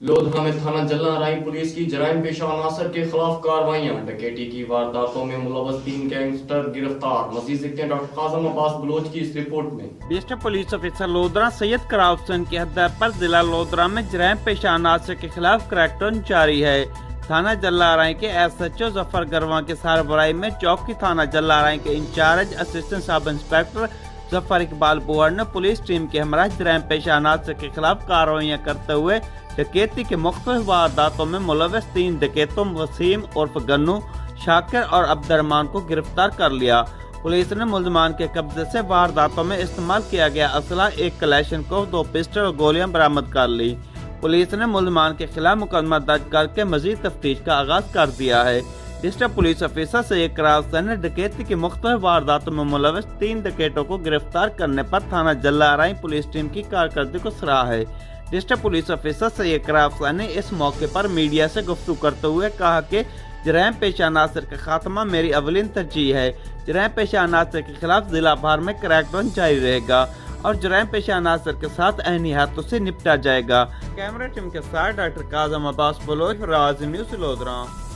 لودھرا میں تھانہ جلنا رائی پولیس کی جرائم پیشہ عناصر کے خلاف کارروائیاں، ڈکیتی کی وارداتوں میں ملوث 3 گینگسٹر گرفتار۔ مزید دیکھتے ہیں ڈاکٹر قاسم عباس بلوچ کی اس رپورٹ میں۔ ڈسٹرکٹ پولیس آفیسر لودھرا سید قرار حسین کی ہدایت پر ضلع لودھرا میں جرائم پیشہ عناصر کے خلاف کریک ڈاؤن جاری ہے۔ تھانہ جلا رائی کے ایس ایچ او ظفر گرواں کے سربراہی میں چوکی تھانہ جلا رائی کے انچارج اسسٹنٹ سب انسپکٹر ظفر اقبال بوہر نے پولیس ٹیم کے ہمراہ جرائم پیشہ عناصر کے خلاف کارروائیاں کرتے ہوئے ڈکیتی کے مختلف وارداتوں میں ملوث 3 ڈکیتوں وسیم عرف گنو، شاکر اور عبد الرحمان کو گرفتار کر لیا۔ پولیس نے ملزمان کے قبضے سے وارداتوں میں استعمال کیا گیا اسلحہ، 1 کلیشن کو، 2 پسٹل اور گولیاں برآمد کر لی۔ پولیس نے ملزمان کے خلاف مقدمہ درج کر کے مزید تفتیش کا آغاز کر دیا ہے۔ ڈسٹرکٹ پولیس آفیسر سید قرار حسین نے ڈکیتی کی مختلف وارداتوں میں ملوث 3 ڈکیتوں کو گرفتار کرنے پر تھانہ جلا رائی پولیس ٹیم کی کارکردگی کو سراہا ہے۔ ڈسٹرکٹ پولیس آفیسر سید قرار حسین نے اس موقع پر میڈیا سے گفتگو کرتے ہوئے کہا کہ جرائم پیشہ عناصر کا خاتمہ میری اولین ترجیح ہے۔ جرائم پیشہ عناصر کے خلاف ضلع بھر میں کریک ڈاؤن جاری رہے گا اور جرائم پیشہ عناصر کے ساتھ عینی ہاتھوں سے نپٹا جائے گا۔ کیمرہ ٹیم کے ساتھ ڈاکٹر قاسم عباس بلوچ، راز نیوز، لودھرا۔